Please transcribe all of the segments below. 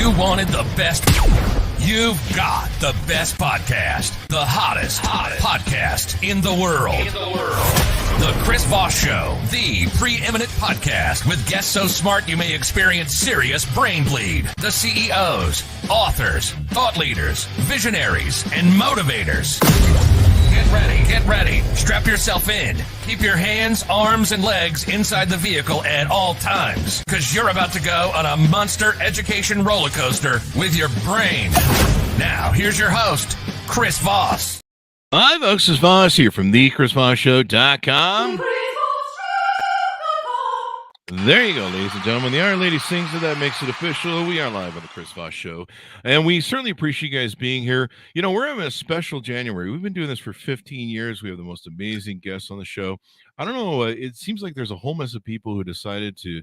you wanted the best, you've got the best podcast, the hottest podcast in the world. The Chris Voss Show, the preeminent podcast with guests so smart you may experience serious brain bleed. The CEOs, authors, thought leaders, visionaries, and motivators. Get ready. Strap yourself in. Keep your hands, arms, and legs inside the vehicle at all times, because you're about to go on a monster education roller coaster with your brain. Now, here's your host, Chris Voss. Hi, folks. It's Voss here from thechrisvossshow.com. There you go, ladies and gentlemen. The Iron Lady sings it. That makes it official. We are live on the Chris Voss Show, and we certainly appreciate you guys being here. You know, we're having a special January. We've been doing this for 15 years. We have the most amazing guests on the show. I don't know. It seems like there's a whole mess of people who decided to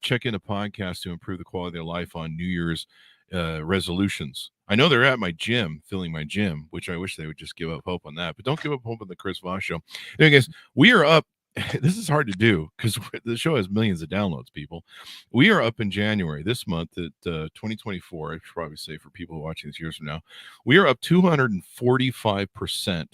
check in a podcast to improve the quality of their life on New Year's resolutions. I know they're at my gym, filling my gym, which I wish they would just give up hope on that. But don't give up hope on the Chris Voss Show. Anyway, guys, we are up. This is hard to do because the show has millions of downloads, people. We are up in January this month at 2024. I should probably say for people watching this years from now, we are up 245%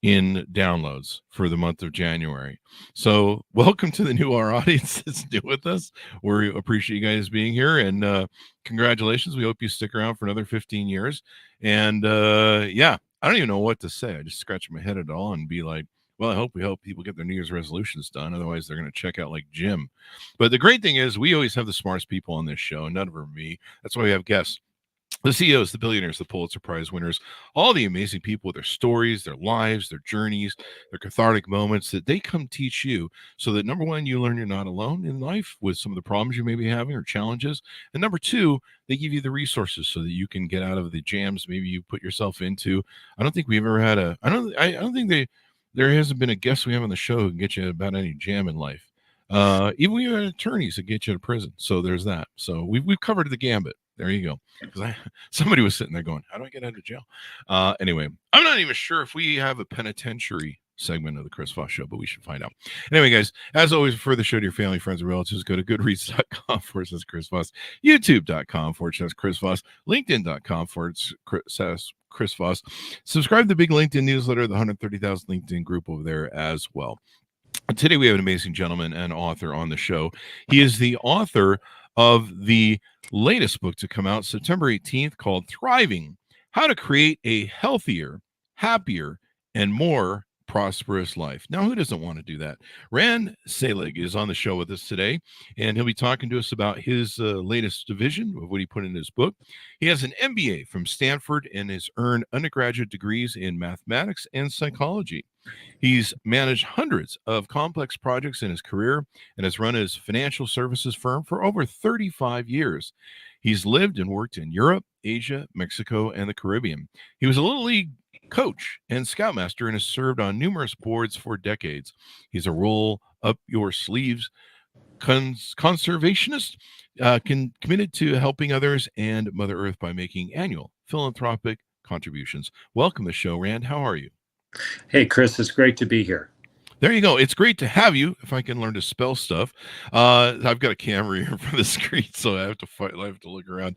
in downloads for the month of January. So welcome to the new our audience that's new with us. We appreciate you guys being here, and congratulations. We hope you stick around for another 15 years. And yeah, I don't even know what to say. I just scratch my head at all and be like, well, I hope people get their New Year's resolutions done. Otherwise, they're going to check out like Jim. But the great thing is we always have the smartest people on this show, and none of them are me. That's why we have guests. The CEOs, the billionaires, the Pulitzer Prize winners, all the amazing people with their stories, their lives, their journeys, their cathartic moments that they come teach you so that, number one, you learn you're not alone in life with some of the problems you may be having or challenges. And number two, they give you the resources so that you can get out of the jams maybe you put yourself into. I don't think we've ever had I don't think there hasn't been a guest we have on the show who can get you about any jam in life. Even we have attorneys that get you to prison. So there's that. So we've covered the gambit. There you go. Because somebody was sitting there going, how do I get out of jail? Anyway, I'm not even sure if we have a penitentiary segment of the Chris Voss Show, but we should find out. Anyway, guys, as always, for the show to your family, friends, and relatives, go to goodreads.com/Chris Voss, youtube.com/Chris Voss, linkedin.com/Chris Voss. Subscribe to the big LinkedIn newsletter, the 130,000 LinkedIn group over there as well. Today, we have an amazing gentleman and author on the show. He is the author of the latest book to come out September 18th called Thriving: How to Create a Healthier, Happier, and More Prosperous Life. Now, who doesn't want to do that? Rand Selig is on the show with us today, and he'll be talking to us about his latest division of what he put in his book. He has an MBA from Stanford and has earned undergraduate degrees in mathematics and psychology. He's managed hundreds of complex projects in his career and has run his financial services firm for over 35 years. He's lived and worked in Europe, Asia, Mexico, and the Caribbean. He was a Little League coach and scoutmaster and has served on numerous boards for decades. He's a roll up your sleeves conservationist, committed to helping others and Mother Earth by making annual philanthropic contributions. Welcome to the show, Rand. How are you? Hey, Chris, it's great to be here. There you go. It's great to have you. If I can learn to spell stuff, I've got a camera here in front of the screen, so I have to look around.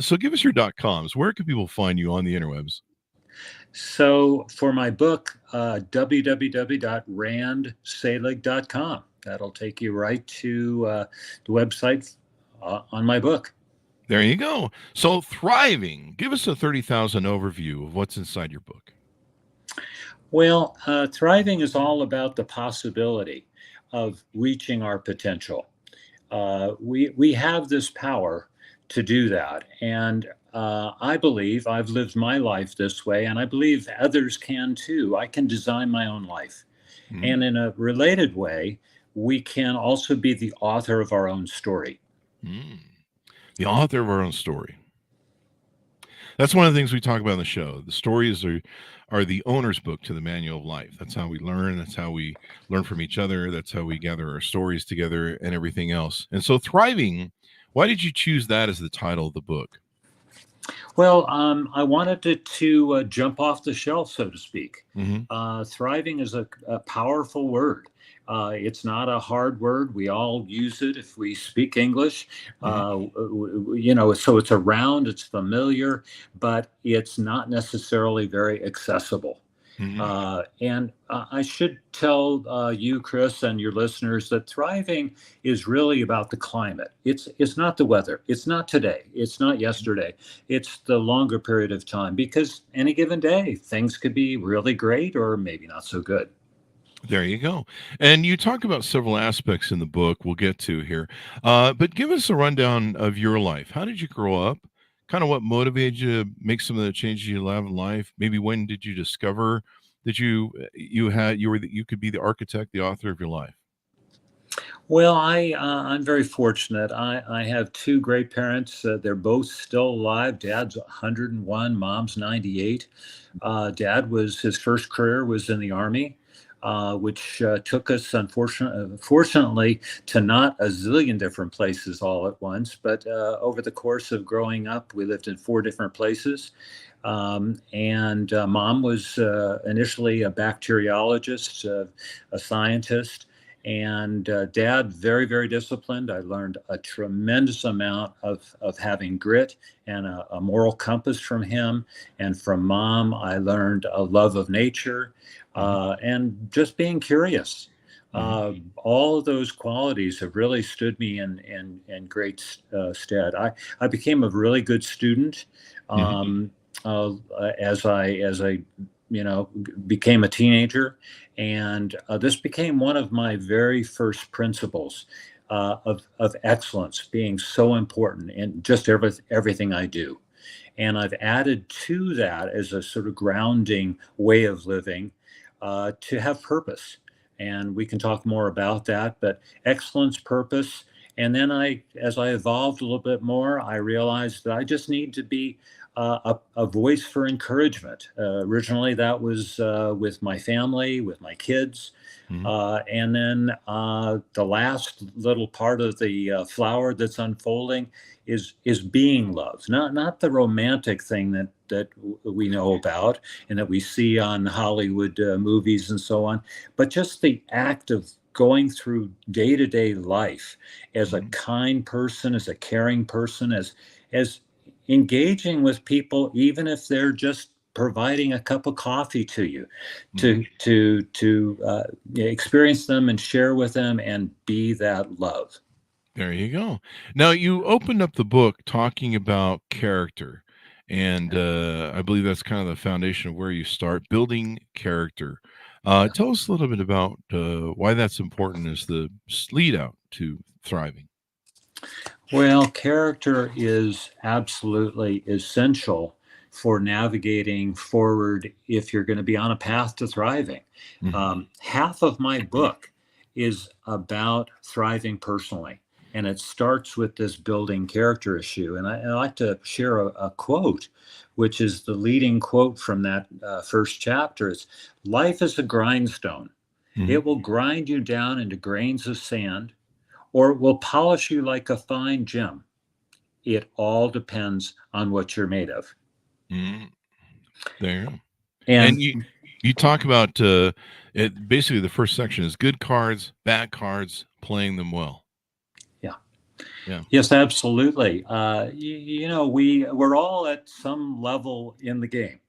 So give us your .coms. Where can people find you on the interwebs? So for my book, www.randselig.com. That'll take you right to the website on my book. There you go. So Thriving. Give us a 30,000 overview of what's inside your book. Well, Thriving is all about the possibility of reaching our potential. We have this power to do that. And I believe I've lived my life this way, and I believe others can too. I can design my own life. Mm-hmm. And in a related way, we can also be the author of our own story. The author of our own story. That's one of the things we talk about on the show. The stories are the owner's book to the manual of life. That's how we learn. That's how we learn from each other. That's how we gather our stories together and everything else. And so Thriving, why did you choose that as the title of the book? Well, I wanted it to jump off the shelf, so to speak. Mm-hmm. Thriving is a powerful word. It's not a hard word. We all use it if we speak English. Mhm. So it's around, it's familiar, but it's not necessarily very accessible. Mhm. And I should tell you, Chris, and your listeners that thriving is really about the climate. It's not the weather. It's not today. It's not yesterday. It's the longer period of time, because any given day things could be really great or maybe not so good. There you go. And you talk about several aspects in the book we'll get to here. But give us a rundown of your life. How did you grow up? Kind of what motivated you to make some of the changes you have in life? Maybe when did you discover that you could be the architect, the author of your life? Well, I'm very fortunate. I have two great parents. They're both still alive. Dad's 101, Mom's 98. Dad was his first career was in the Army, which took us, fortunately, to not a zillion different places all at once. But over the course of growing up, we lived in four different places. And Mom was initially a bacteriologist, a scientist, and Dad very, very disciplined. I learned a tremendous amount of having grit and a moral compass from him. And from Mom, I learned a love of nature Mhm. and just being curious. Mhm. All of those qualities have really stood me in great stead. I became a really good student. Mhm. Um, as I became a teenager, and this became one of my very first principles of excellence being so important in just everything I do. And I've added to that as a sort of grounding way of living, to have purpose. And we can talk more about that, but excellence, purpose. And then as I evolved a little bit more, I realized that I just need to be a voice for encouragement. Originally, that was with my family, with my kids. Mhm. And then the last little part of the flower that's unfolding is being love, not the romantic thing that we know about and that we see on Hollywood movies and so on, but just the act of going through day-to-day life as a Mhm. kind person, as a caring person, as engaging with people, even if they're just providing a cup of coffee to you, Mhm. to experience them and share with them and be that love. There you go. Now you opened up the book talking about character, and I believe that's kind of the foundation of where you start building character. Tell us a little bit about why that's important as the lead out to thriving. Well, character is absolutely essential for navigating forward if you're going to be on a path to thriving. Mhm. Half of my book is about thriving personally, and it starts with this building character issue. And I like to share a quote, which is the leading quote from that first chapter. It's, "Life is a grindstone. Mhm. It will grind you down into grains of sand, or it will polish you like a fine gem. It all depends on what you're made of." Mhm. There you go. And And you talk about it. Basically, the first section is good cards, bad cards, playing them well. yeah, Yeah. yes, absolutely. We're all at some level in the game,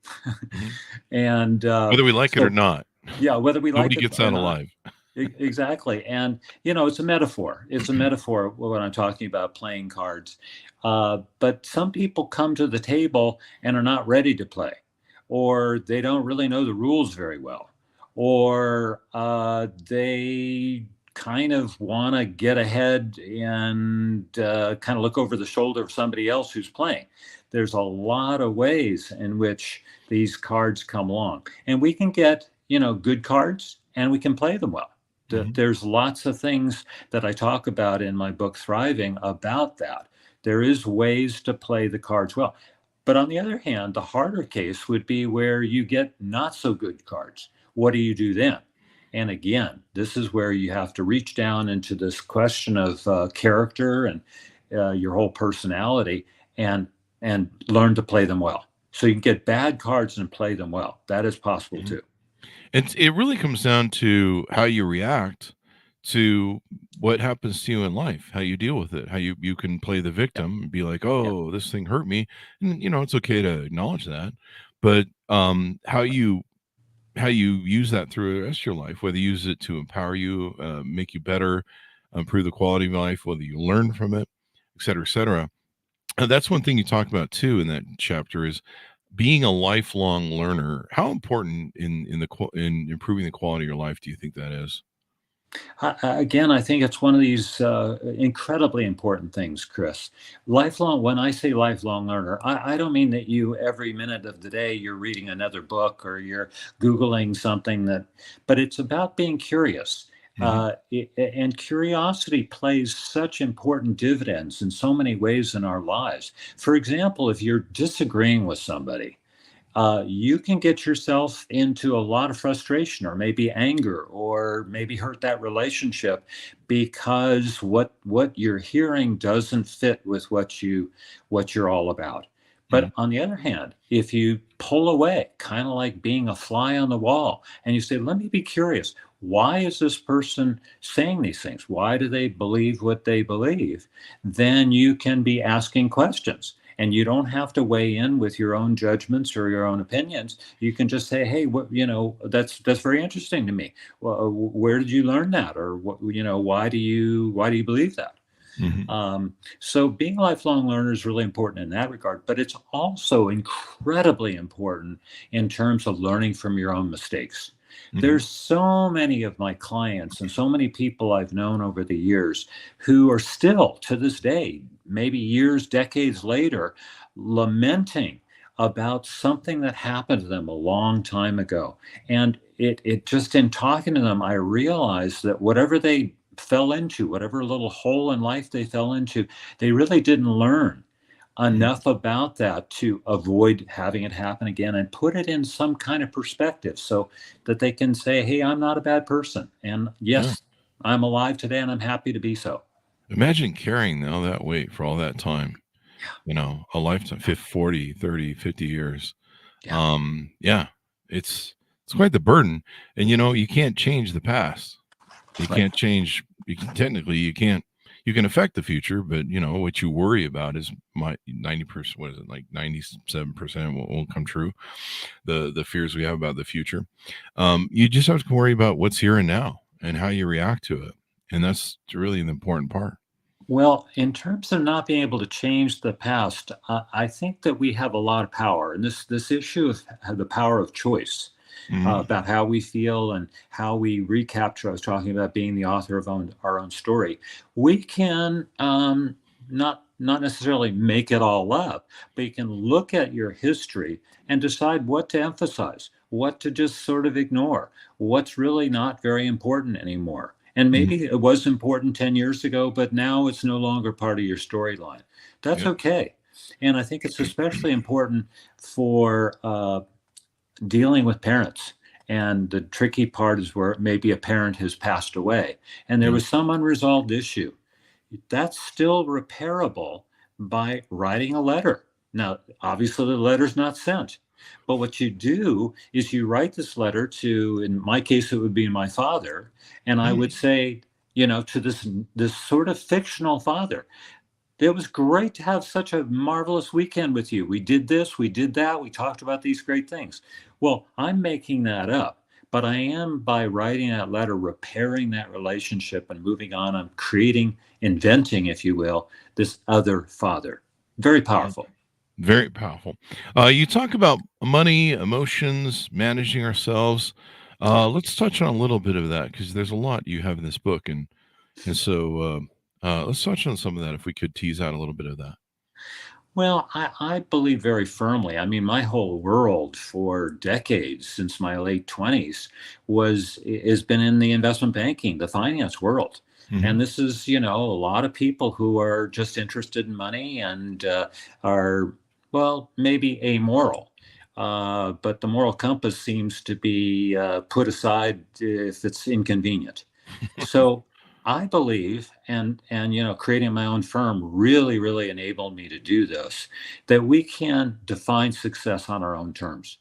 Mhm. and Whether we like it or so not, yeah, whether we nobody like it gets or out not. alive. Exactly. And, it's a metaphor. It's a metaphor when I'm talking about playing cards. But some people come to the table and are not ready to play, or they don't really know the rules very well, or they kind of want to get ahead and kind of look over the shoulder of somebody else who's playing. There's a lot of ways in which these cards come along, and we can get, good cards and we can play them well. Mhm. There's lots of things that I talk about in my book, Thriving, about that. There is ways to play the cards well. But on the other hand, the harder case would be where you get not so good cards. What do you do then? And again, this is where you have to reach down into this question of character and your whole personality, and learn to play them well. So you can get bad cards and play them well. That is possible Mhm. too. It really comes down to how you react to what happens to you in life, how you deal with it, how you can play the Yeah. victim and be like, Yeah. oh, this thing hurt me. And it's okay to acknowledge that. But how you use that through the rest of your life, whether you use it to empower you, make you better, improve the quality of life, whether you learn from it, et cetera, et cetera. That's one thing you talk about too in that chapter is being a lifelong learner. How important in improving the quality of your life do you think that is? Again, I think it's one of these incredibly important things, Chris. Lifelong, when I say lifelong learner, I don't mean that you, every minute of the day, you're reading another book or you're Googling something but it's about being curious. Hmm. And curiosity plays such important dividends in so many ways in our lives. For example, if you're disagreeing with somebody, you can get yourself into a lot of frustration or maybe anger or maybe hurt that relationship because what you're hearing doesn't fit with what you're all about. Hmm. But on the other hand, if you pull away, kind of like being a fly on the wall, and you say, let me be curious, why is this person saying these things? Why do they believe what they believe? Then you can be asking questions, and you don't have to weigh in with your own judgments or your own opinions. You can just say, hey, that's very interesting to me. Well, where did you learn that? Or why do you believe that? Hmm. So being a lifelong learner is really important in that regard, but it's also incredibly important in terms of learning from your own mistakes. Hmm. There's so many of my clients and so many people I've known over the years who are still to this day, maybe years, decades later, lamenting about something that happened to them a long time ago. And it just, in talking to them, I realized that whatever they fell into, whatever little hole in life they fell into, they really didn't learn Hmm. enough about that to avoid having it happen again and put it in some kind of perspective so that they can say, hey, I'm not a bad person. And Yeah. yes, I'm alive today and I'm happy to be so. Imagine carrying all that weight for all that time, a lifetime, 50, 40, 30, 50 years. Yeah. Yeah, it's quite the burden. And you can't change the past. You Right. can't change. Technically, you can affect the future, but what you worry about is my 90%. What is it, like 97% won't come true? The fears we have about the future. You just have to worry about what's here and now and how you react to it, and that's really the important part. Well, in terms of not being able to change the past, I think that we have a lot of power. And this issue of the power of choice, Hmm. about how we feel and how we recapture. I was talking about being the author of our own story. We can not necessarily make it all up, but you can look at your history and decide what to emphasize, what to just sort of ignore, what's really not very important anymore. And Hmm. maybe it was important 10 years ago, but now it's no longer part of your storyline. That's Yep. okay. And I think it's especially important for dealing with parents. And the tricky part is where maybe a parent has passed away and there Yeah. was some unresolved issue. That's still repairable by writing a letter. Now, obviously, the letter's not sent. But what you do is you write this letter to, in my case, it would be my father. And I would Mm. say, to this sort of fictional father, it was great to have such a marvelous weekend with you. We did this, we did that, we talked about these great things. Well, I'm making that up, but I am, by writing that letter, repairing that relationship and moving on. I'm creating, inventing, if you will, this other father. Very Yeah. powerful. Very powerful. You talk about money, emotions, managing ourselves. Yeah. Let's touch on a little bit of that because there's a lot you have in this book, and so let's touch on some of that if we could tease out a little bit of that. Well, I believe very firmly. I mean, my whole world for decades, since my late 20s, has been in the investment banking, the finance world. Hmm. And this is, a lot of people who are just interested in money and are, well, maybe amoral. But the moral compass seems to be put aside if it's inconvenient. So I believe, and creating my own firm really enabled me to do this, that we can define success on our own terms.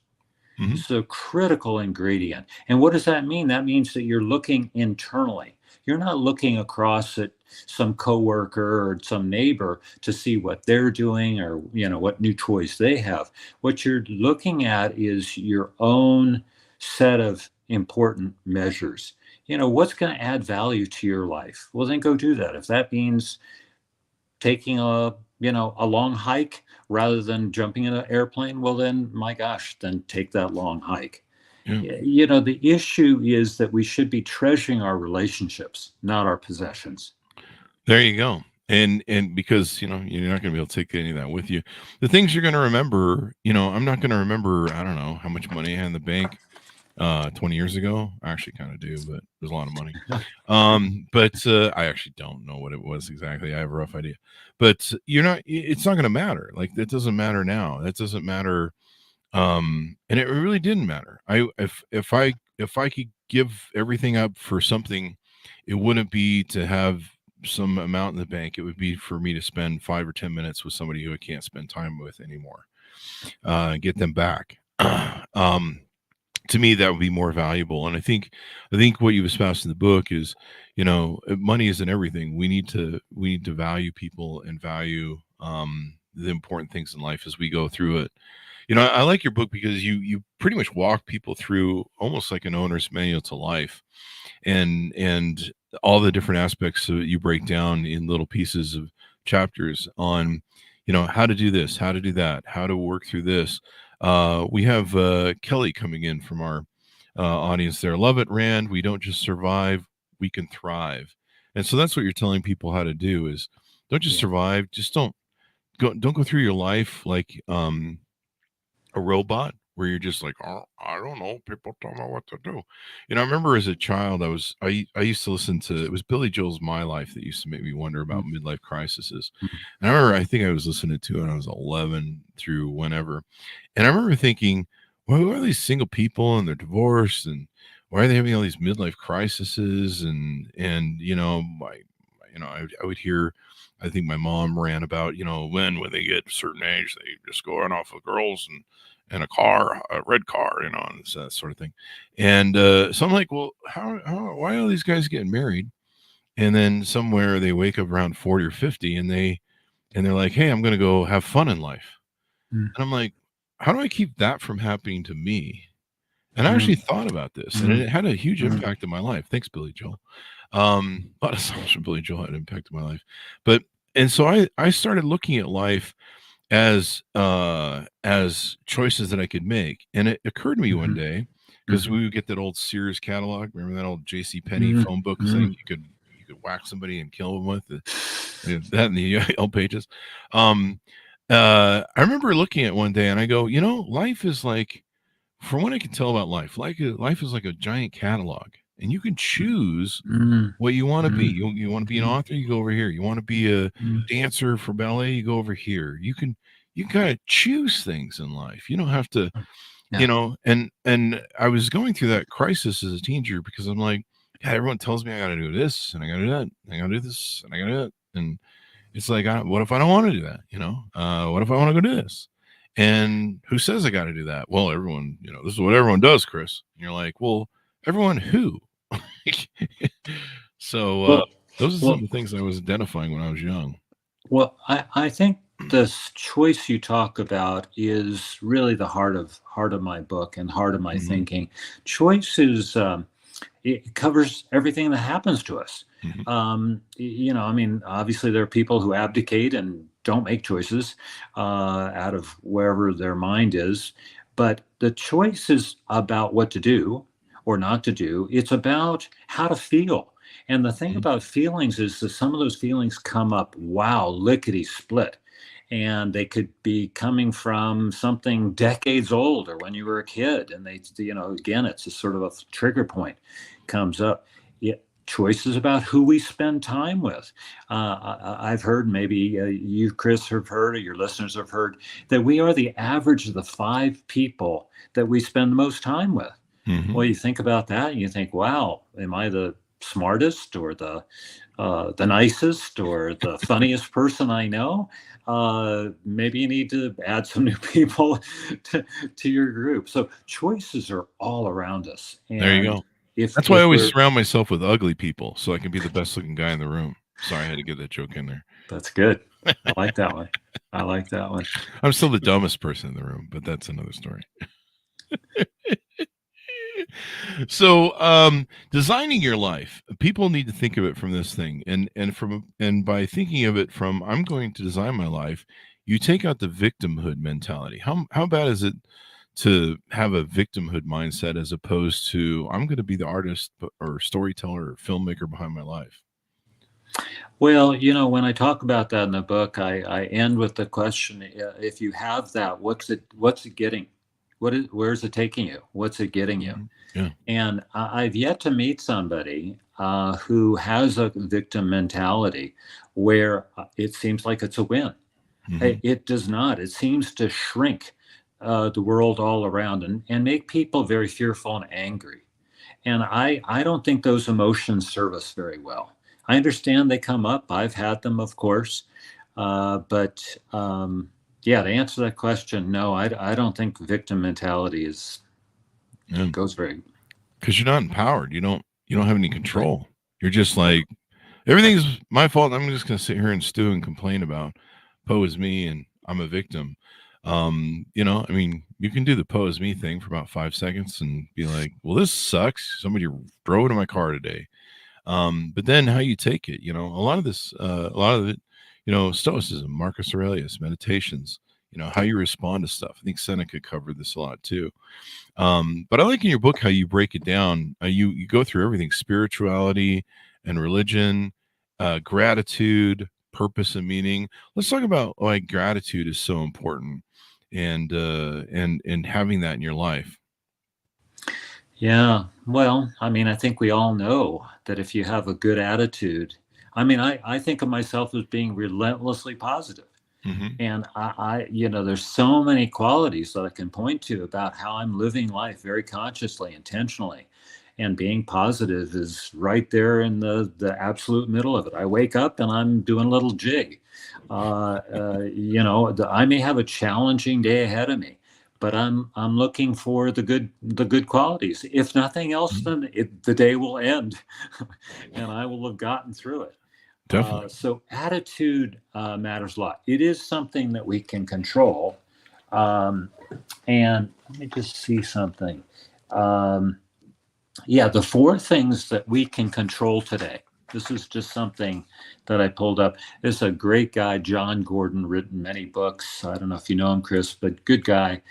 Hmm. It's a critical ingredient. And what does that mean? That means that you're looking internally. You're not looking across at some coworker or some neighbor to see what they're doing or, what new toys they have. What you're looking at is your own set of important measures. What's going to add value to your life? Well, then go do that. If that means taking a long hike rather than jumping in an airplane, well, then, my gosh, then take that long hike. Yeah. The issue is that we should be treasuring our relationships, not our possessions. There you go. And because, you're not going to be able to take any of that with you. The things you're going to remember, I'm not going to remember, I don't know how much money I had in the bank 20 years ago. I actually kind of do, but there's a lot of money. But I actually don't know what it was exactly. I have a rough idea. But it's not going to matter. Like, that doesn't matter now. That doesn't matter. And it really didn't matter. If I could give everything up for something, it wouldn't be to have some amount in the bank. It would be for me to spend 5 or 10 minutes with somebody who I can't spend time with anymore, get them back. To me, that would be more valuable. And I think what you've espoused in the book is, money isn't everything. We need to value people and value the important things in life as we go through it. I like your book because you pretty much walk people through almost like an owner's manual to life, and all the different aspects that you break down in little pieces of chapters on, how to do this, how to do that, how to work through this. We have Kelly coming in from our audience there. Love it, Rand. We don't just survive, we can thrive. And so that's what you're telling people how to do is don't just survive. Just don't go through your life like a robot where you're just like, oh, I don't know, people don't know what to do. I remember as a child, I used to listen to, it was Billy Joel's My Life that used to make me wonder about midlife crises. And I think I was listening to it when I was 11 through whenever. And I remember thinking, well, who are these single people and they're divorced and why are they having all these midlife crises? And I would hear, I think my mom ran about, when they get a certain age, they just go run off with girls and a car, a red car, and that sort of thing. And so I'm like, well, why are these guys getting married? And then somewhere they wake up around 40 or 50 and they're like, hey, I'm going to go have fun in life. And I'm like, how do I keep that from happening to me? And I actually thought about this and it had a huge impact in my life. Thanks, Billy Joel. A lot of songs from Billy Joel had impacted my life. And so I started looking at life as choices that I could make. And it occurred to me one day, because we would get that old Sears catalog. Remember that old J.C. Penney phone book thing you could whack somebody and kill them with? That in the Yellow Pages. I remember looking at one day and I go, life is like, from what I can tell about life is like a giant catalog. And you can choose what you want to be. You want to be an author, you go over here. You want to be a dancer for ballet, you go over here. You can kind of choose things in life. You don't have to, and I was going through that crisis as a teenager because I'm like, God, everyone tells me I got to do this and I got to do that. I got to do this and I got to do that. And it's like, what if I don't want to do that? What if I want to go do this? And who says I got to do that? Well, everyone, this is what everyone does, Chris. And you're like, well, everyone who? So those are some of the things I was identifying when I was young. Well, I think this choice you talk about is really the heart of my book and heart of my thinking. Choice is it covers everything that happens to us. Obviously there are people who abdicate and don't make choices out of wherever their mind is, but the choice is about what to do or not to do. It's about how to feel. And the thing about feelings is that some of those feelings come up, lickety split. And they could be coming from something decades old or when you were a kid. And they, again, it's a sort of a trigger point comes up. Choices about who we spend time with. I've heard, maybe you, Chris, have heard, or your listeners have heard, that we are the average of the 5 people that we spend the most time with. Well, you think about that and you think, wow, am I the smartest or the nicest or the funniest person I know? Maybe you need to add some new people to your group. So choices are all around us. And there you go. That's why I always surround myself with ugly people so I can be the best looking guy in the room. Sorry, I had to get that joke in there. That's good. I like that one. I like that one. I'm still the dumbest person in the room, but that's another story. So, designing your life, people need to think of it from this thing, and by thinking of it from, I'm going to design my life, you take out the victimhood mentality. How bad is it to have a victimhood mindset as opposed to, I'm going to be the artist or storyteller or filmmaker behind my life? Well, when I talk about that in the book, I end with the question: if you have that, what's it getting? Where's it taking you? What's it getting you? Yeah. And I've yet to meet somebody who has a victim mentality where it seems like it's a win. It does not. It seems to shrink the world all around and make people very fearful and angry. And I don't think those emotions serve us very well. I understand they come up. I've had them, of course. But yeah, to answer that question, no, I don't think victim mentality goes very. Because you're not empowered. You don't have any control. You're just like, everything's my fault. I'm just going to sit here and stew and complain about Poe is me and I'm a victim. I mean, you can do the Poe is me thing for about 5 seconds and be like, well, this sucks. Somebody drove into my car today. But then how you take it, a lot of it, Stoicism, Marcus Aurelius, meditations, how you respond to stuff. I think Seneca covered this a lot too. But I like in your book how you break it down. You go through everything: spirituality and religion, gratitude, purpose and meaning. Let's talk about why gratitude is so important, and having that in your life. Yeah, well, I mean, I think we all know that if you have a good attitude, I mean, I think of myself as being relentlessly positive. And there's so many qualities that I can point to about how I'm living life very consciously, intentionally. And being positive is right there in the absolute middle of it. I wake up and I'm doing a little jig. I may have a challenging day ahead of me, but I'm looking for the good qualities. If nothing else, then the day will end, and I will have gotten through it. Definitely. So attitude matters a lot. It is something that we can control. And let me just see something. The 4 things that we can control today. This is just something that I pulled up. There's a great guy, John Gordon, written many books. I don't know if you know him, Chris, but good guy.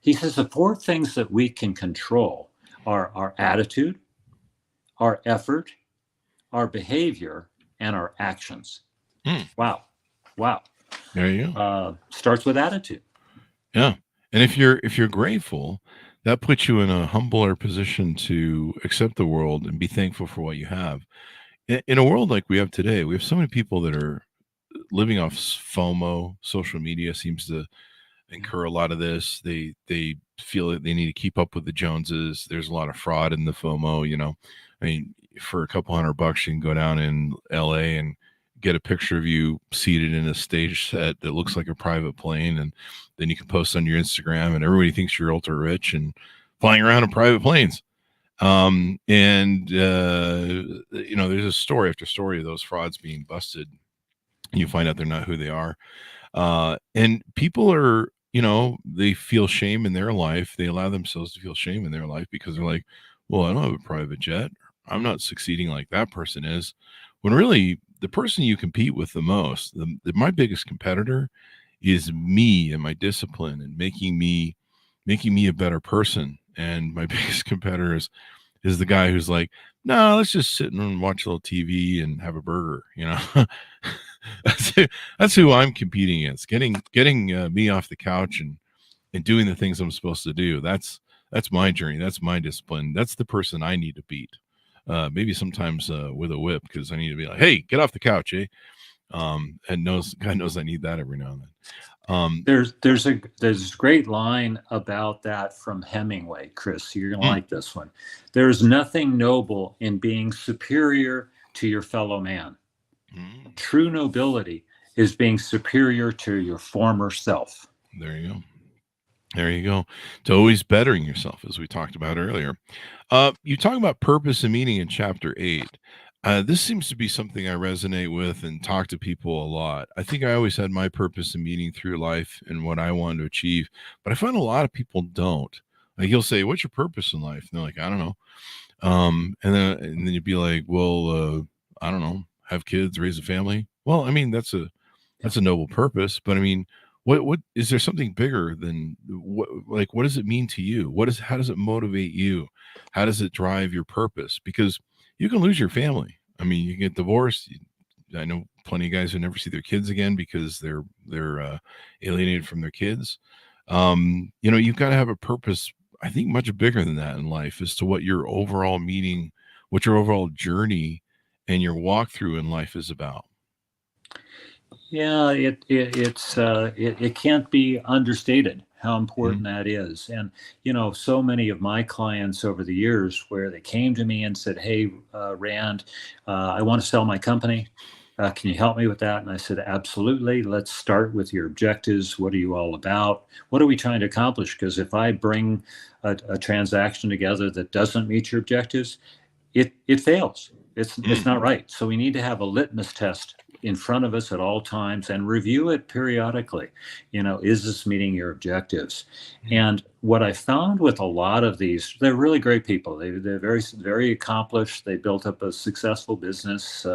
He says the 4 things that we can control are our attitude, our effort, our behavior, and our actions. Wow. There you go. Starts with attitude. Yeah. And if you're grateful, that puts you in a humbler position to accept the world and be thankful for what you have. In a world like we have today, we have so many people that are living off FOMO. Social media seems to incur a lot of this. They feel that they need to keep up with the Joneses. There's a lot of fraud in the FOMO. I mean, for a couple $100, you can go down in LA and get a picture of you seated in a stage set that looks like a private plane, and then you can post on your Instagram, and everybody thinks you're ultra rich and flying around in private planes. There's a story after story of those frauds being busted. You find out they're not who they are. And people are, they feel shame in their life. They allow themselves to feel shame in their life because they're like, well, I don't have a private jet. I'm not succeeding like that person is. When really the person you compete with the most, my biggest competitor is me and my discipline and making me a better person. And my biggest competitor is the guy who's like, no, let's just sit and watch a little TV and have a burger. That's who I'm competing against. Getting me off the couch and doing the things I'm supposed to do. That's my journey. That's my discipline. That's the person I need to beat. Maybe sometimes with a whip, because I need to be like, hey, get off the couch, eh? And God knows I need that every now and then. There's a great line about that from Hemingway, Chris. You're gonna like this one. There's nothing noble in being superior to your fellow man. True nobility is being superior to your former self. There you go. There you go. To always bettering yourself, as we talked about earlier. You talk about purpose and meaning in chapter 8. This seems to be something I resonate with and talk to people a lot. I think I always had my purpose and meaning through life and what I wanted to achieve, but I find a lot of people don't. Like you'll say, "What's your purpose in life?" And they're like, "I don't know." And then you'd be like, "Well, I don't know, have kids, raise a family." Well, I mean, that's a noble purpose, but I mean, what is there something bigger than what? Like, what does it mean to you? How does it motivate you? How does it drive your purpose? Because you can lose your family. I mean, you get divorced. I know plenty of guys who never see their kids again because they're alienated from their kids. You've got to have a purpose. I think much bigger than that in life as to what your overall meaning, what your overall journey, and your walkthrough in life is about. Yeah, it can't be understated how Mhm. important that is. And so many of my clients over the years, where they came to me and said, "Hey, Rand, I want to sell my company. Can you help me with that?" And I said, "Absolutely. Let's start with your objectives. What are you all about? What are we trying to accomplish? Because if I bring a transaction together that doesn't meet your objectives, it fails. It's Mm. not right. So we need to have a litmus test in front of us at all times and review it periodically. Is this meeting your objectives? Mm. And what I found with a lot of these, they're really great people. They're very, very accomplished. They built up a successful business,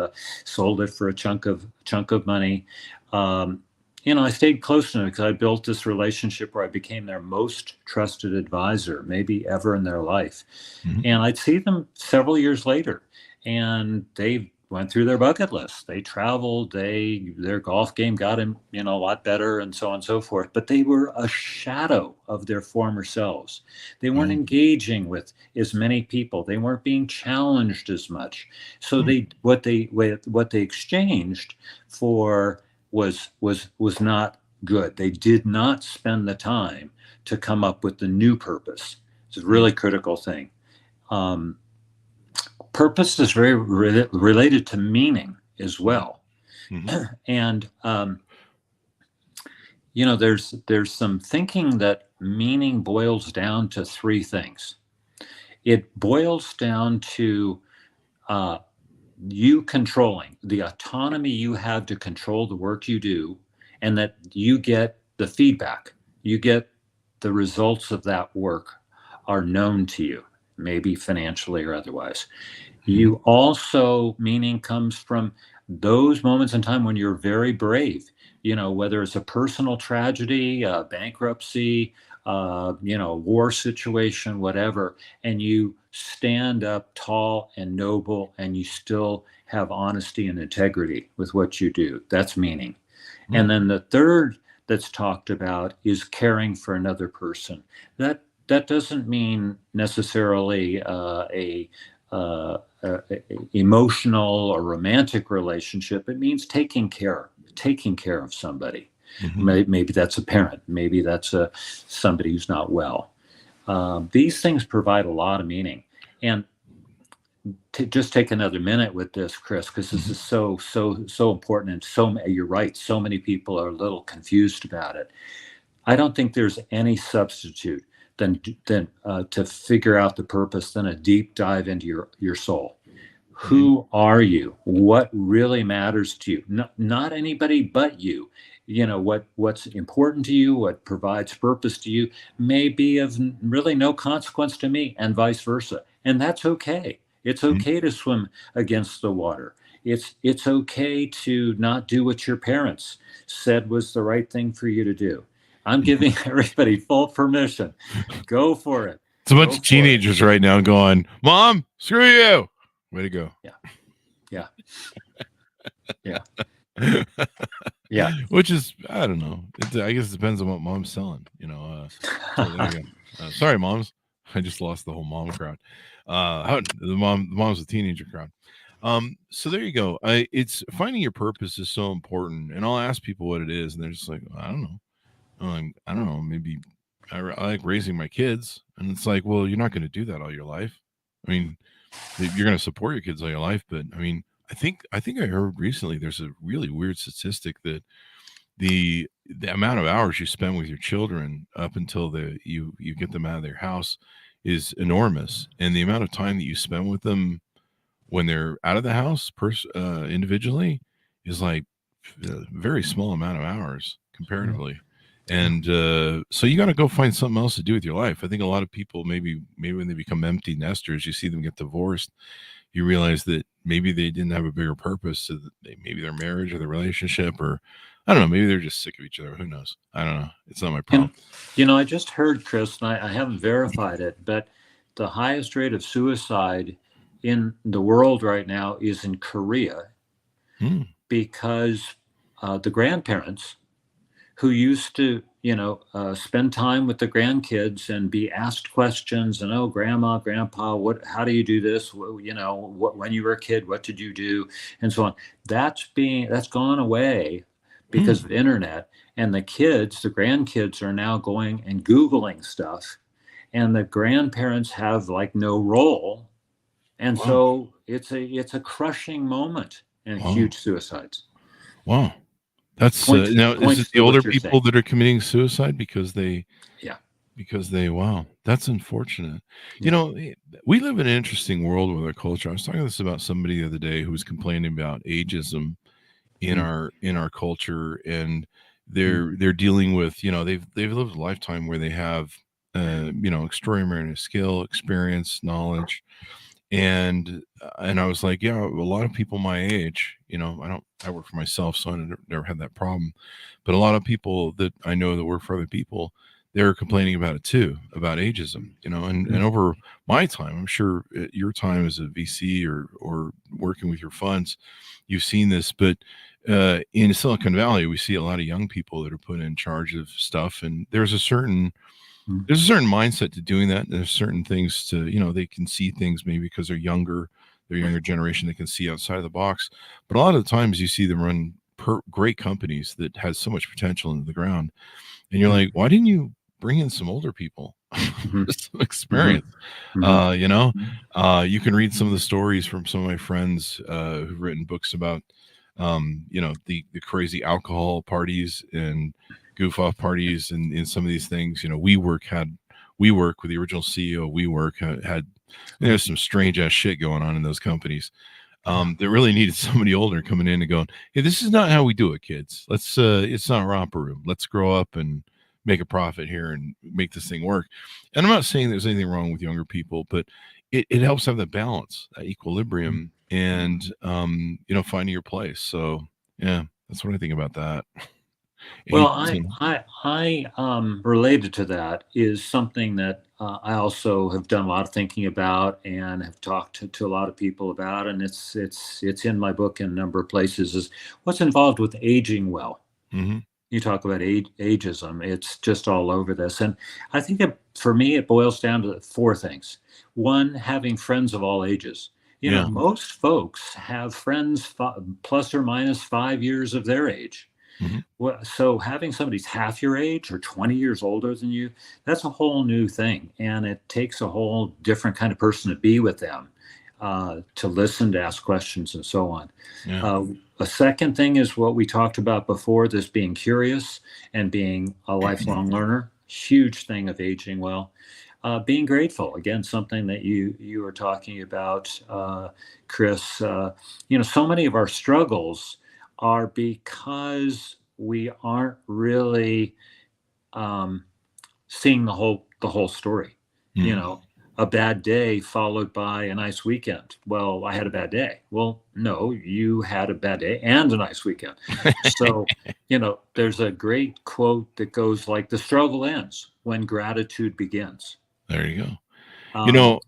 sold it for a chunk of money. Um, I stayed close to them because I built this relationship where I became their most trusted advisor, maybe ever in their life. Mhm. And I'd see them several years later, and they went through their bucket list. They traveled, their golf game got them, a lot better, and so on and so forth. But they were a shadow of their former selves. They weren't Oh, engaging with as many people. They weren't being challenged as much. So mm, what they exchanged for was not good. They did not spend the time to come up with the new purpose. It's a mm, really critical thing. Um, Purpose is very related to meaning as mhm, well. mhm, And there's some thinking that meaning boils down to three things. It boils down to uh, you controlling the autonomy you have to control the work you do, and that you get the feedback, you get the results of that work are known to you, maybe financially or otherwise. mhm, You also, meaning comes from those moments in time when you're very brave, whether it's a personal tragedy, bankruptcy, war situation, whatever, and you stand up tall and noble and you still have honesty and integrity with what you do. That's meaning. mm, And then the third that's talked about is caring for another person. That doesn't mean necessarily a emotional or romantic relationship. It means taking care of somebody. mhm, Maybe that's a parent. Maybe that's somebody who's not well. These things provide a lot of meaning. And to just take another minute with this, Chris, because this mhm, is so important, and you're right. So many people are a little confused about it. I don't think there's any substitute than to figure out the purpose, than a deep dive into your soul. mhm, Who are you? What really matters to you? Not anybody but you. What's important to you, what provides purpose to you, may be of really no consequence to me, and vice versa. And that's okay. It's mhm. okay to swim against the water. It's okay to not do what your parents said was the right thing for you to do. I'm giving everybody full permission. Go for it. It's a bunch Go of for it. teenagers right now going, "Mom, screw you." Way to go. Yeah. Yeah. Yeah. Yeah. Which is, I don't know. I guess it depends on what mom's selling, So there you go. Sorry, moms. I just lost the whole mom crowd. The mom's a teenager crowd. So there you go. It's finding your purpose is so important, and I'll ask people what it is, and they're just like, I don't know. I don't know. Maybe I like raising my kids, and it's like, well, you're not going to do that all your life. I mean, you're going to support your kids all your life, but I mean, I think I heard recently there's a really weird statistic that the amount of hours you spend with your children up until you get them out of their house is enormous, and the amount of time that you spend with them when they're out of the house individually is like a very small amount of hours comparatively. And so you got to go find something else to do with your life. I think a lot of people, maybe when they become empty nesters, you see them get divorced, you realize that maybe they didn't have a bigger purpose to maybe their marriage or their relationship, or I don't know, maybe they're just sick of each other. Who knows? I don't know. It's not my problem. And, I just heard, Chris, and I haven't verified it, but the highest rate of suicide in the world right now is in Korea, because the grandparents who used to, spend time with the grandkids and be asked questions and, oh, grandma, grandpa, how do you do this? When you were a kid, what did you do? And so on. That's gone away because of the internet. And the grandkids are now going and Googling stuff, and the grandparents have like no role. And so it's a crushing moment and huge suicides. Wow. That's now, is it the older people that are committing suicide because they, wow, that's unfortunate. We live in an interesting world with our culture. I was talking this about somebody the other day who was complaining about ageism in our culture, and they're dealing with, they've lived a lifetime where they have, extraordinary skill, experience, knowledge. And I was like, yeah, a lot of people my age, I work for myself, so I never had that problem. But a lot of people that I know that work for other people, they're complaining about it too, about ageism, and over my time, I'm sure at your time as a VC or working with your funds, you've seen this. But in Silicon Valley, we see a lot of young people that are put in charge of stuff, and there's a certain mindset to doing that. There's certain things to, they can see things maybe because they're younger generation, they can see outside of the box. But a lot of the times you see them run great companies that has so much potential into the ground. And you're like, why didn't you bring in some older people with some experience? You can read some of the stories from some of my friends who've written books about, the crazy alcohol parties and goof off parties and in some of these things. WeWork with the original CEO of WeWork had there's some strange ass shit going on in those companies. They really needed somebody older coming in and going, hey, this is not how we do it, kids. Let's it's not a romper room. Let's grow up and make a profit here and make this thing work. And I'm not saying there's anything wrong with younger people, but it helps have that balance, that equilibrium, and finding your place. So yeah, that's what I think about that. Well, I related to that is something that I also have done a lot of thinking about and have talked to a lot of people about, and it's in my book in a number of places, is what's involved with aging well. You talk about ageism; it's just all over this, and I think for me it boils down to four things. One, having friends of all ages. Most folks have friends plus or minus 5 years of their age. Well, so having somebody's half your age or 20 years older than you, that's a whole new thing. And it takes a whole different kind of person to be with them, to listen, to ask questions, and so on. A second thing is what we talked about before, this being curious and being a lifelong learner. Huge thing of aging well. Being grateful, again, something that you were talking about, Chris. So many of our struggles are because we aren't really seeing the whole story. A bad day followed by a nice weekend. Well, I had a bad day. Well, no, you had a bad day and a nice weekend. So, there's a great quote that goes like, the struggle ends when gratitude begins. There you go.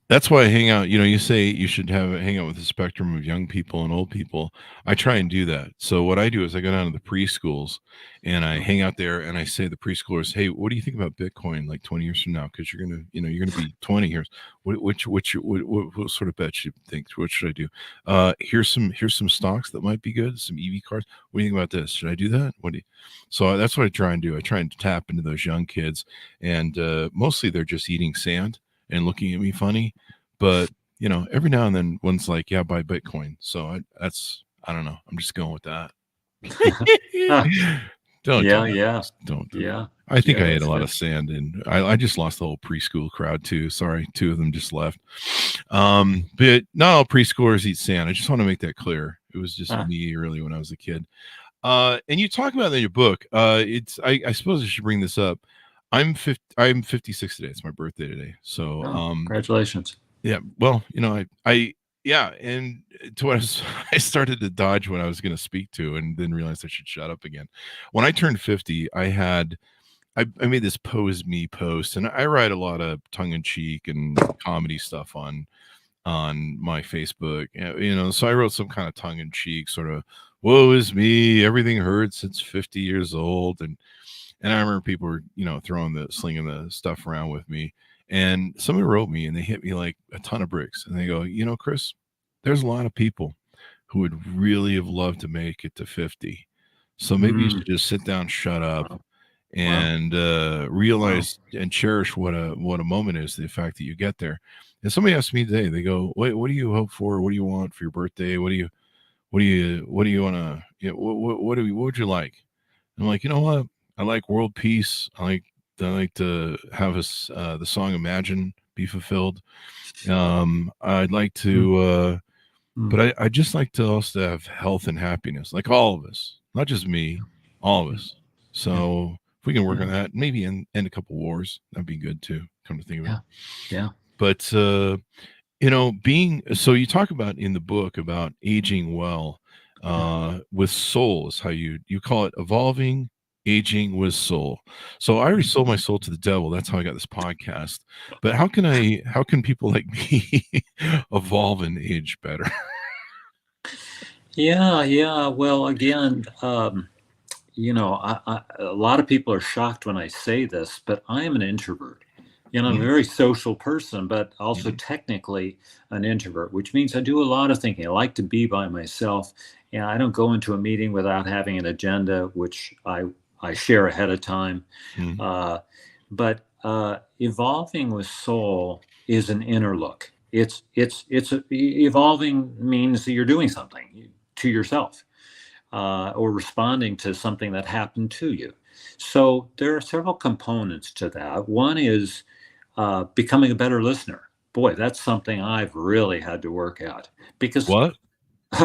That's why I hang out. You say you should hang out with a spectrum of young people and old people. I try and do that. So what I do is I go down to the preschools and I hang out there and I say to the preschoolers, hey, what do you think about Bitcoin like 20 years from now? Because you're gonna be 20 years. What sort of bet you think? What should I do? Here's some stocks that might be good. Some EV cars. What do you think about this? Should I do that? So that's what I try and do. I try and tap into those young kids, and mostly they're just eating sand and looking at me funny, but every now and then one's like, yeah, buy Bitcoin. So I don't know, I'm just going with that. Don't do Yeah, that. yeah, Don't do that. yeah, I think yeah. I ate a That's lot good. of sand, and I just lost the whole preschool crowd too. Sorry, 2 of them just left. But not all preschoolers eat sand. I just want to make that clear. It was just Ah, me early when I was a kid. And you talk about that in your book. I suppose I should bring this up. I'm 56 today. It's my birthday today. So oh, congratulations. yeah, well, I yeah, and to what I started to dodge when I was going to speak to, and then realized I should shut up again. When I turned 50, I made this pose me post, and I write a lot of tongue in cheek and comedy stuff on my Facebook. So I wrote some kind of tongue in cheek sort of, "Woe is me, everything hurts. It's 50 years old," and I remember people were, slinging the stuff around with me. And somebody wrote me and they hit me like a ton of bricks. And they go, Chris, there's a lot of people who would really have loved to make it to 50. So maybe you Mm, should just sit down, shut up, wow, wow, and wow. realize and cherish what a moment is, the fact that you get there. And somebody asked me today, they go, wait, what do you hope for? What do you want for your birthday? What do you want to, what would you like? I'm like, you know what? I like world peace. I like to have the song Imagine be fulfilled. I'd like Mm, to, mm, but I just like to also have health and happiness, like all of us, not just me, all of yeah, us. yeah, So if we can work yeah, on that, maybe end a couple wars, that'd be good too. Come to think of it, yeah, yeah, but being so you talk about in the book about aging well yeah. with soul is how you call it, evolving aging with soul. So I already Mm. sold my soul to the devil. That's how I got this podcast. But how can people like me evolve and age better? Yeah, yeah. Well, again, a lot of people are shocked when I say this, but I am an introvert. I'm a Mhm, very social person, but also mhm, technically an introvert, which means I do a lot of thinking. I like to be by myself, and I don't go into a meeting without having an agenda, which I share ahead of time. mhm. Uh, but evolving with soul is an inner look. Evolving means that you're doing something to yourself, or responding to something that happened to you. So there are several components to that. One is becoming a better listener. Boy, that's something I've really had to work at because, What?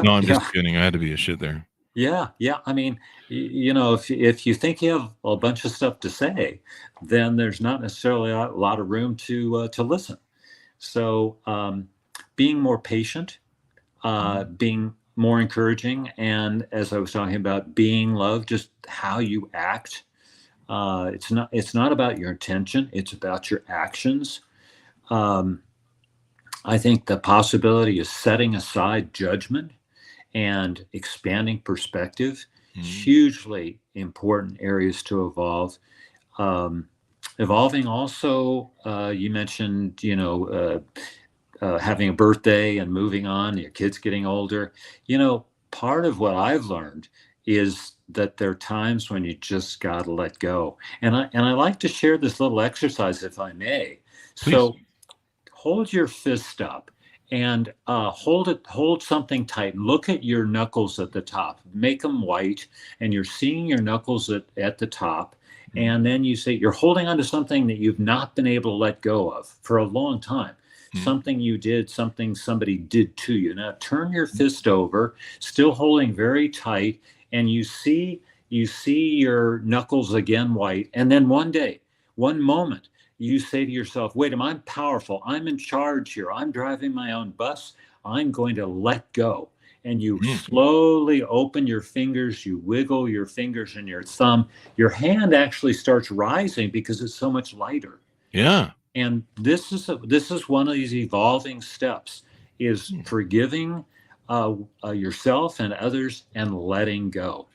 No, I'm just yeah, kidding. I had to be a shit there. yeah, yeah. I mean, if you think you have a bunch of stuff to say, then there's not necessarily a lot of room to listen. So being more patient, Mhm. being more encouraging, and as I was talking about, being love, just how you act. It's not about your intention; it's about your actions. Um, I think the possibility is setting aside judgment and expanding perspective. Mhm. Hugely important areas to evolve. Um, Evolving also, you mentioned, having a birthday and moving on, your kids getting older. Part of what I've learned is that there are times when you just got to let go. And I like to share this little exercise, if I may. Please. So hold your fist up and hold something tight. Look at your knuckles at the top, make them white, and you're seeing your knuckles at the top. Mhm, And then you say you're holding on to something that you've not been able to let go of for a long time. mhm, Something you did, something somebody did to you. Now turn your mhm. fist over, still holding very tight, and you see your knuckles again white. And then one day, one moment, you say to yourself, wait, I'm powerful. I'm in charge here. I'm driving my own bus. I'm going to let go. And you Mhm. slowly open your fingers, you wiggle your fingers and your thumb. Your hand actually starts rising because it's so much lighter. Yeah. And this is one of these evolving steps, is Hmm. forgiving yourself and others and letting go.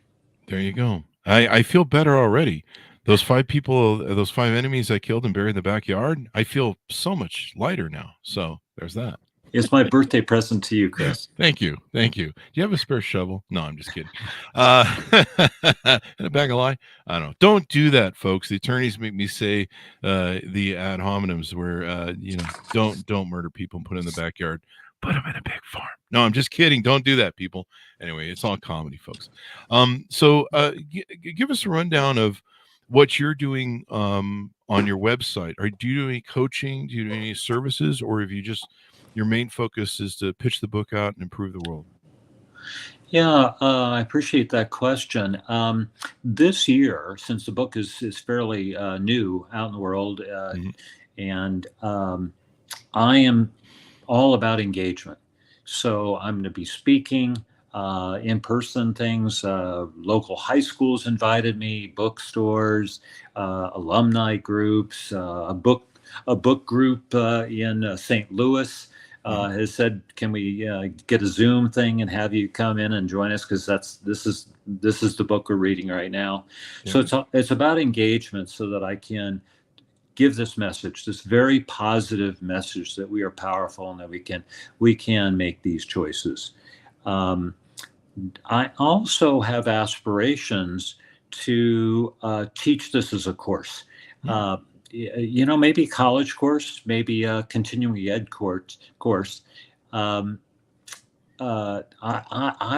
There you go. I feel better already. Those 5 enemies I killed and buried in the backyard, I feel so much lighter now. So there's that. It's my birthday present to you, Chris. Thank you. Thank you. Do you have a spare shovel? No, I'm just kidding. And a bag of lye? I don't know. Don't do that, folks. The attorneys make me say the ad hominems where don't murder people and put in the backyard. put them in a big farm. No, I'm just kidding. Don't do that, people. Anyway, it's all comedy, folks. So give us a rundown of what you're doing on your website. Do you do any coaching? Do you do any services, or have you just your main focus is to pitch the book out and improve the world? Yeah, I appreciate that question. This year, since the book is fairly new out in the world, and I am all about engagement. So I'm going to be speaking in-person things. Local high schools invited me, bookstores, alumni groups, a book group in St. Louis. Has said, can we get a Zoom thing and have you come in and join us? Because this is the book we're reading right now. Yeah. So it's about engagement, so that I can give this message, this very positive message, that we are powerful and that we can make these choices. I also have aspirations to teach this as a course. Maybe college course, maybe a continuing ed course. I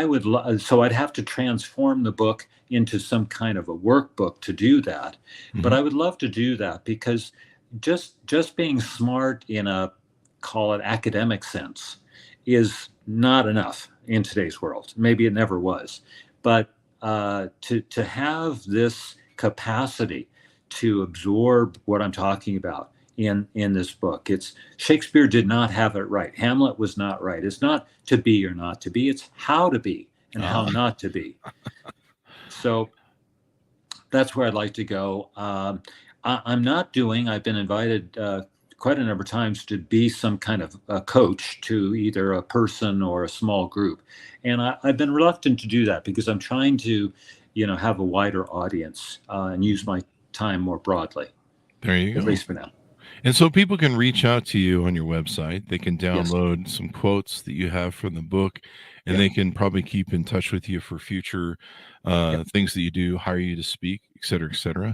would so I'd have to transform the book into some kind of a workbook to do that. But I would love to do that, because just being smart in a, call it, academic sense is not enough in today's world. Maybe it never was, but to have this capacity to absorb what I'm talking about in this book. It's Shakespeare did not have it right. Hamlet was not right. It's not to be or not to be. It's how to be and how not to be. So that's where I'd like to go. I've been invited quite a number of times to be some kind of a coach to either a person or a small group. And I've been reluctant to do that, because I'm trying to, have a wider audience and use my time more broadly. There you go. At least for now. And so people can reach out to you on your website. They can download some quotes that you have from the book, and they can probably keep in touch with you for future things that you do, hire you to speak, et cetera, et cetera.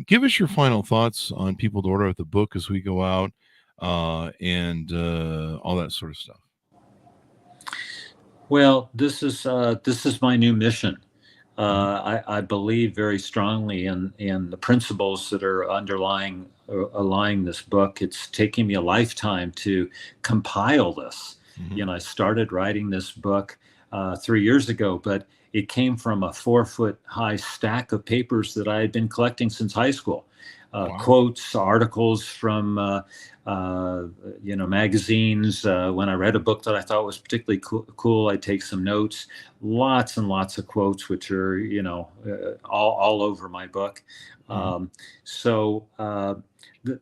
Give us your final thoughts on people to order the book as we go out and all that sort of stuff. Well, this is my new mission. I believe very strongly in the principles that are underlying this book. It's taking me a lifetime to compile this. I started writing this book 3 years ago, but it came from a 4-foot high stack of papers that I had been collecting since high school. Quotes, articles from magazines. When I read a book that I thought was particularly cool, I'd take some notes. Lots and lots of quotes, which are all over my book.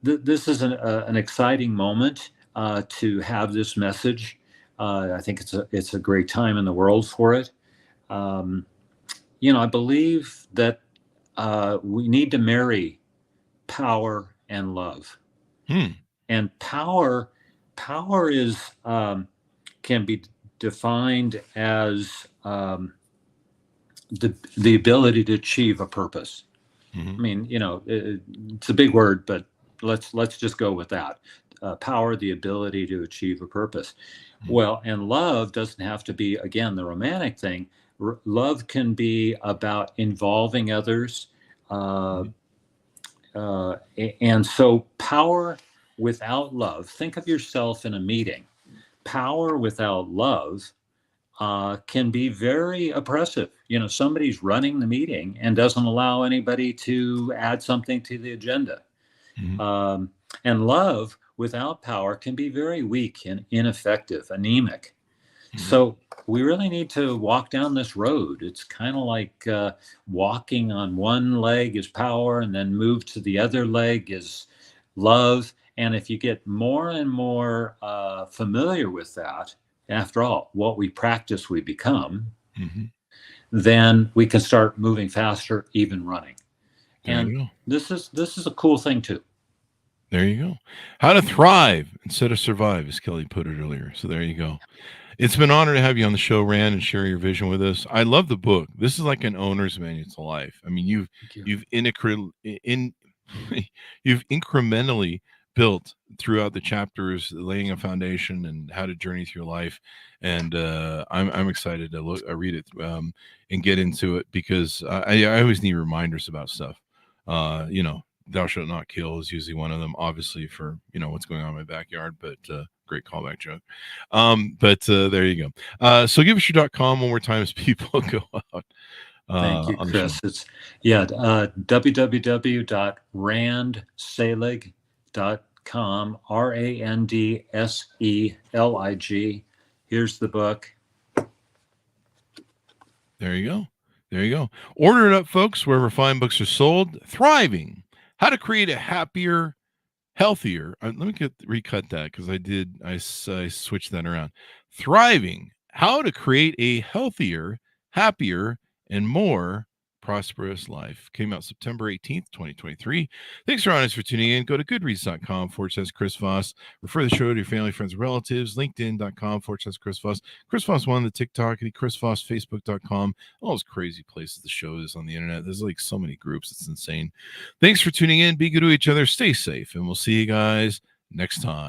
This is an exciting moment to have this message. I think it's a great time in the world for it. I believe that we need to marry power and love. And power is can be defined as the ability to achieve a purpose. I mean, it's a big word, but let's just go with that. Power, the ability to achieve a purpose. Well, and love doesn't have to be, again, the romantic thing. Love can be about involving others. And so power without love, think of yourself in a meeting. Power without love can be very oppressive. Somebody's running the meeting and doesn't allow anybody to add something to the agenda. And love without power can be very weak and ineffective, anemic. So we really need to walk down this road. It's kind of like walking on one leg is power, and then move to the other leg is love. And if you get more and more familiar with that, after all, what we practice, we become, then we can start moving faster, even running. And this is a cool thing too. There you go. How to thrive instead of survive, as Kelly put it earlier. So there you go. It's been an honor to have you on the show, Rand, and share your vision with us. I love the book. This is like an owner's manual to life. I mean, you've incrementally built throughout the chapters, laying a foundation and how to journey through life. And I'm excited to read it and get into it, because I always need reminders about stuff. Thou shalt not kill is usually one of them, obviously, for what's going on in my backyard. But great callback joke. But there you go. So give us your .com one more time as people go out. Thank you, Chris. It's www.randselig.com, RANDSELIG. Here's the book. There you go. There you go. Order it up, folks, wherever fine books are sold. Thriving: How to Create a Happier, Healthier. Let me recut that, because I switched that around. Thriving: How to Create a Healthier, Happier, and More Prosperous Life. Came out September 18th, 2023. Thanks for tuning in. Go to goodreads.com/Chris Voss. Refer the show to your family, friends, and relatives. LinkedIn.com/Chris Voss. Chris Voss 1, the TikTok, Chris Voss, Facebook.com. All those crazy places the show is on the internet. There's like so many groups. It's insane. Thanks for tuning in. Be good to each other. Stay safe. And we'll see you guys next time.